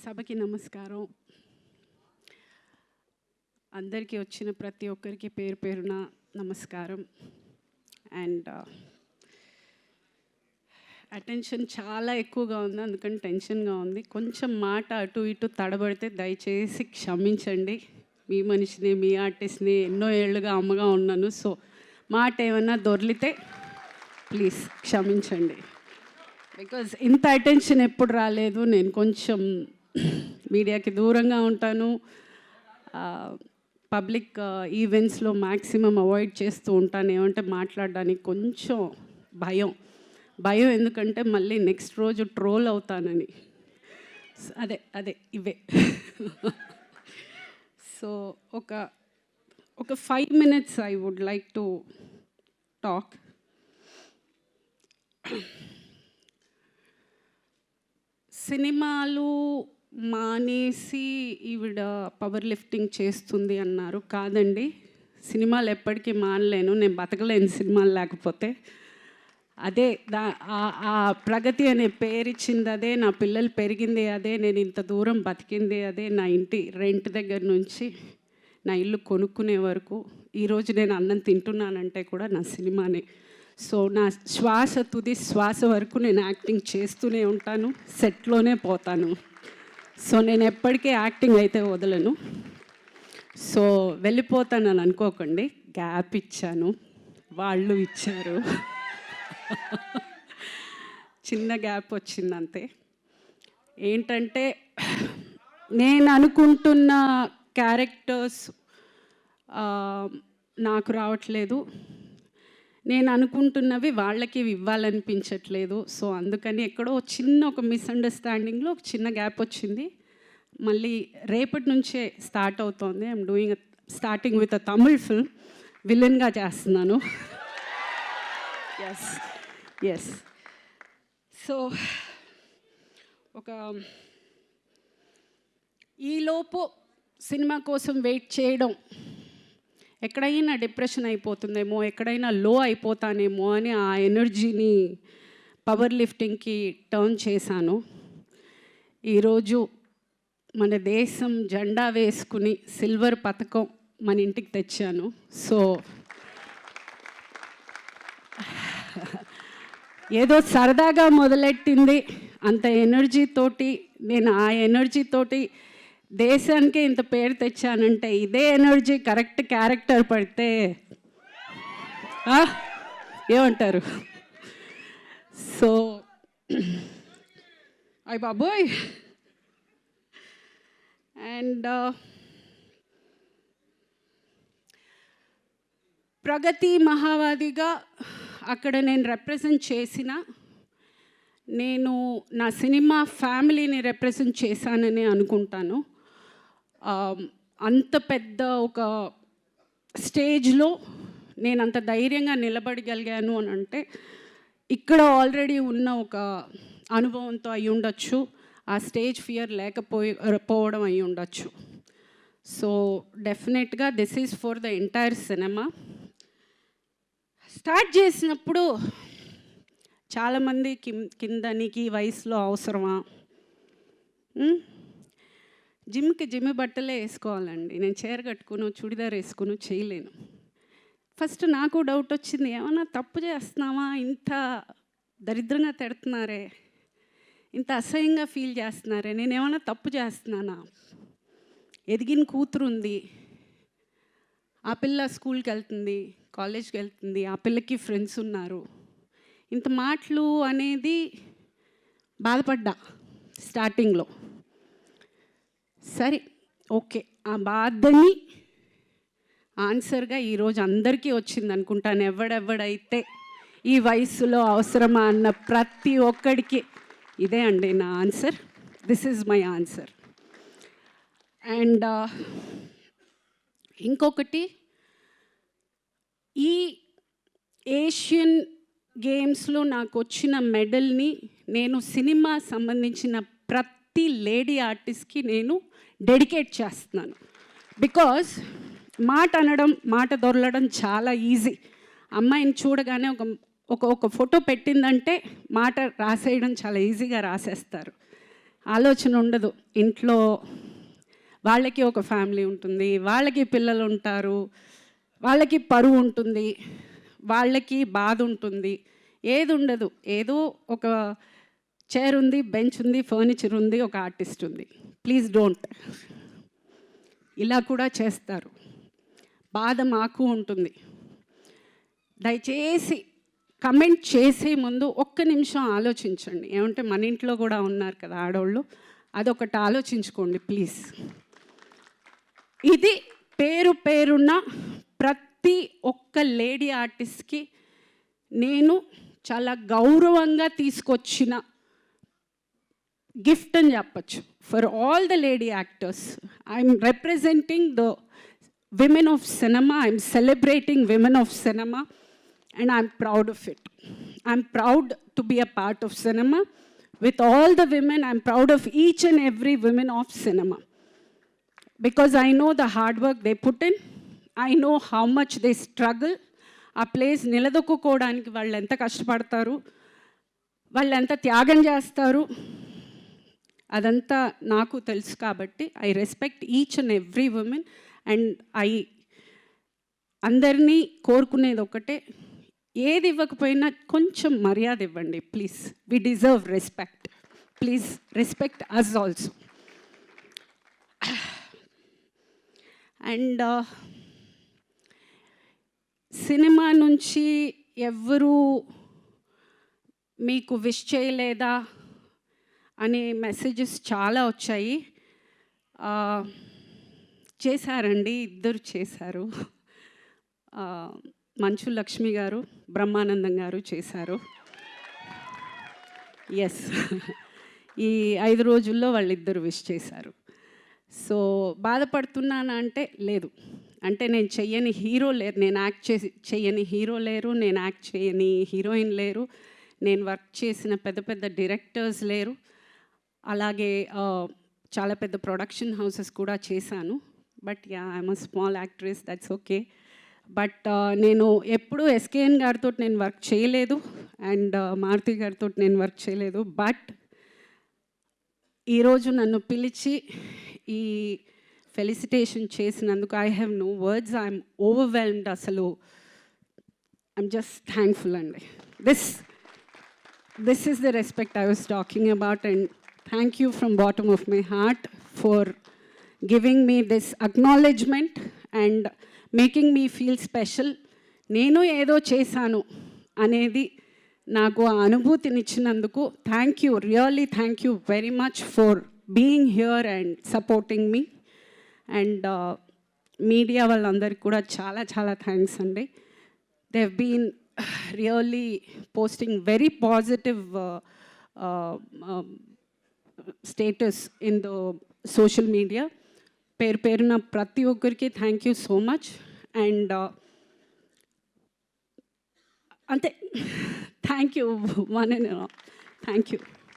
సభకి నమస్కారం. అందరికీ వచ్చిన ప్రతి ఒక్కరికి పేరు పేరున నమస్కారం. అండ్ అటెన్షన్ చాలా ఎక్కువగా ఉంది, అందుకని టెన్షన్గా ఉంది. కొంచెం మాట అటు ఇటు తడబడితే దయచేసి క్షమించండి. మీ మనిషిని, మీ ఆర్టిస్ట్ని, ఎన్నో ఏళ్ళుగా అమ్మగా ఉన్నాను. సో మాట ఏమన్నా దొర్లితే ప్లీజ్ క్షమించండి. బికాజ్ ఇంత అటెన్షన్ ఎప్పుడు రాలేదు. నేను కొంచెం మీడియాకి దూరంగా ఉంటాను. పబ్లిక్ ఈవెంట్స్లో మ్యాక్సిమం అవాయిడ్ చేస్తూ ఉంటాను. ఏమంటే మాట్లాడడానికి కొంచెం భయం ఎందుకంటే మళ్ళీ నెక్స్ట్ రోజు ట్రోల్ అవుతానని. అదే ఇవే. సో ఒక 5 minutes I would like to talk. సినిమాలు మానేసి ఈవిడ పవర్ లిఫ్టింగ్ చేస్తుంది అన్నారు. కాదండి, సినిమాలు ఎప్పటికీ మానలేను. నేను బతకలేను సినిమాలు లేకపోతే. అదే ఆ ప్రగతి అనే పేరు ఇచ్చింది అదే, నా పిల్లలు పెరిగింది అదే, నేను ఇంత దూరం బతికింది అదే. నా ఇంటి రెంట్ దగ్గర నుంచి నా ఇల్లు కొనుక్కునే వరకు, ఈరోజు నేను అన్నం తింటున్నానంటే కూడా నా సినిమానే. సో నా తుది శ్వాస వరకు నేను యాక్టింగ్ చేస్తూనే ఉంటాను, సెట్లోనే పోతాను. సో నేను ఎప్పటికీ యాక్టింగ్ అయితే వదలను. సో వెళ్ళిపోతానని అనుకోకండి, గ్యాప్ ఇచ్చాను, వాళ్ళు ఇచ్చారు. చిన్న గ్యాప్ వచ్చిందంతే. ఏంటంటే నేను అనుకుంటున్న క్యారెక్టర్స్ నాకు రావట్లేదు, నేను అనుకుంటున్నవి వాళ్ళకి ఇవ్వాలనిపించట్లేదు. సో అందుకని ఎక్కడో ఒక మిస్అండర్స్టాండింగ్లో ఒక చిన్న గ్యాప్ వచ్చింది. మళ్ళీ రేపటి నుంచే స్టార్ట్ అవుతోంది. I'm starting with a Tamil film. విలన్గా చేస్తున్నాను. ఎస్. సో ఈలోపు సినిమా కోసం వెయిట్ చేయడం, ఎక్కడైనా డిప్రెషన్ అయిపోతుందేమో, ఎక్కడైనా లో అయిపోతానేమో అని ఆ ఎనర్జీని పవర్ లిఫ్టింగ్కి టర్న్ చేశాను. ఈరోజు మన దేశం జెండా వేసుకుని సిల్వర్ పథకం మన ఇంటికి తెచ్చాను. సో ఏదో సరదాగా మొదలెట్టింది, అంత ఎనర్జీతోటి నేను ఆ ఎనర్జీతోటి దేశానికే ఇంత పేరు తెచ్చానంటే ఇదే ఎనర్జీ కరెక్ట్ క్యారెక్టర్ పడితే ఏమంటారు? సో అయ్ బాబోయ్. అండ్ ప్రగతి మహావాదిగా అక్కడ నేను రిప్రజెంట్ చేసిన, నేను నా సినిమా ఫ్యామిలీని రిప్రజెంట్ చేశానని అనుకుంటాను. అంత పెద్ద ఒక స్టేజ్లో నేను అంత ధైర్యంగా నిలబడగలిగాను అని అంటే ఇక్కడ ఆల్రెడీ ఉన్న ఒక అనుభవంతో అయి ఉండొచ్చు, ఆ స్టేజ్ ఫియర్ పోవడం అయి ఉండొచ్చు. సో డెఫినెట్గా this is for the entire cinema. Start చేసినప్పుడు చాలామంది కింద నీకు ఈ వయసులో అవసరమా, జిమ్ బట్టలే వేసుకోవాలండి, నేను చీర కట్టుకుని చుడిదార్ వేసుకుని చేయలేను. ఫస్ట్ నాకు డౌట్ వచ్చింది, ఏమన్నా తప్పు చేస్తున్నావా, ఇంత దరిద్రంగా తిడుతున్నారే, ఇంత అసహ్యంగా ఫీల్ చేస్తున్నారే, నేను ఏమన్నా తప్పు చేస్తున్నానా? ఎదిగిన కూతురు ఉంది, ఆ పిల్ల స్కూల్కి వెళ్తుంది, కాలేజ్కి వెళ్తుంది, ఆ పిల్లకి ఫ్రెండ్స్ ఉన్నారు, ఇంత మాటలు అనేది బాధపడ్డా స్టార్టింగ్లో. సరే ఓకే, ఆ బాధని ఆన్సర్గా ఈరోజు అందరికీ వచ్చింది అనుకుంటాను. ఎవడైతే ఈ వయసులో అవసరమా అన్న ప్రతి ఒక్కడికి ఇదే అండి నా answer. This is my answer. And ఇంకొకటి, ఈ ఏషియన్ గేమ్స్లో నాకు వచ్చిన మెడల్ని నేను సినిమా సంబంధించిన ప్రతి లేడీ ఆర్టిస్ట్కి నేను డెడికేట్ చేస్తున్నాను. బికాజ్ మాట అనడం, మాట దొరలడం చాలా ఈజీ. అమ్మాయిని చూడగానే ఒక ఫోటో పెట్టిందంటే మాట రాసేయడం చాలా ఈజీగా రాసేస్తారు. ఆలోచన ఉండదు. ఇంట్లో వాళ్ళకి ఒక ఫ్యామిలీ ఉంటుంది, వాళ్ళకి పిల్లలు ఉంటారు, వాళ్ళకి పరువు ఉంటుంది, వాళ్ళకి బాధ ఉంటుంది. ఏది ఉండదు. ఏదో ఒక చైర్ ఉంది, బెంచ్ ఉంది, ఫర్నిచర్ ఉంది, ఒక ఆర్టిస్ట్ ఉంది. Please don't. ఇలా కూడా చేస్తారు. బాధ మాకు ఉంటుంది. దయచేసి కమెంట్ చేసే ముందు ఒక్క నిమిషం ఆలోచించండి. ఏమంటే మన ఇంట్లో కూడా ఉన్నారు కదా ఆడవాళ్ళు, అదొకటి ఆలోచించుకోండి ప్లీజ్. ఇది పేరున్న ప్రతి ఒక్క లేడీ ఆర్టిస్ట్కి నేను చాలా గౌరవంగా తీసుకొచ్చిన గిఫ్ట్ అని చెప్పచ్చు. For all the lady actors, I'm representing the women of cinema, I'm celebrating women of cinema, and I'm proud of it. I'm proud to be a part of cinema. With all the women, I'm proud of each and every woman of cinema. Because I know the hard work they put in. I know how much they struggle. ఆ place నిలదొక్కుకోవడానికి వాళ్ళు ఎంత కష్టపడతారు, వాళ్ళు ఎంత త్యాగం చేస్తారు, అదంతా నాకు తెలుసు. కాబట్టి I respect each and every women. And అందరినీ కోరుకునేది ఒకటే, ఏది ఇవ్వకపోయినా కొంచెం మర్యాద ఇవ్వండి please. We deserve respect. Please respect us also. And సినిమా నుంచి ఎవ్వరూ మీకు విష్ చేయలేదా అనే మెసేజెస్ చాలా వచ్చాయి. చేశారండి, ఇద్దరు చేశారు. మంచు లక్ష్మి గారు, బ్రహ్మానందం గారు చేశారు. ఎస్, ఈ 5 రోజుల్లో వాళ్ళిద్దరు విష్ చేశారు. సో బాధపడుతున్నానా అంటే లేదు. అంటే నేను చెయ్యని హీరో లేరు, నేను యాక్ట్ చెయ్యని హీరో లేరు, నేను యాక్ట్ చేయని హీరోయిన్ లేరు, నేను వర్క్ చేసిన పెద్ద పెద్ద డైరెక్టర్స్ లేరు, అలాగే చాలా పెద్ద ప్రొడక్షన్ హౌసెస్ కూడా చేశాను. But yeah, I'm a small actress, that's okay. But నేను ఎప్పుడూ ఎస్కేఎన్ గారితో నేను వర్క్ చేయలేదు, అండ్ మారుతి గారితో నేను వర్క్ చేయలేదు. బట్ ఈరోజు నన్ను పిలిచి ఈ ఫెలిసిటేషన్ చేసినందుకు I have no words. I'm overwhelmed. అసలు ఐఎమ్ జస్ట్ థ్యాంక్ఫుల్ అండి. This is the respect I was talking about. And thank you from bottom of my heart for giving me this acknowledgement and making me feel special. నేను ఏదో చేశాను అనేది నాకు ఆ అనుభూతినిచ్చినందుకు thank you, really thank you very much for being here and supporting me. And media వాళ్ళందరికీ కూడా చాలా చాలా థ్యాంక్స్ అండి. They have been really posting very positive status in the social media. పేరున ప్రతి ఒక్కరికి thank you so much. And అంతే, thank you one and all. Thank you.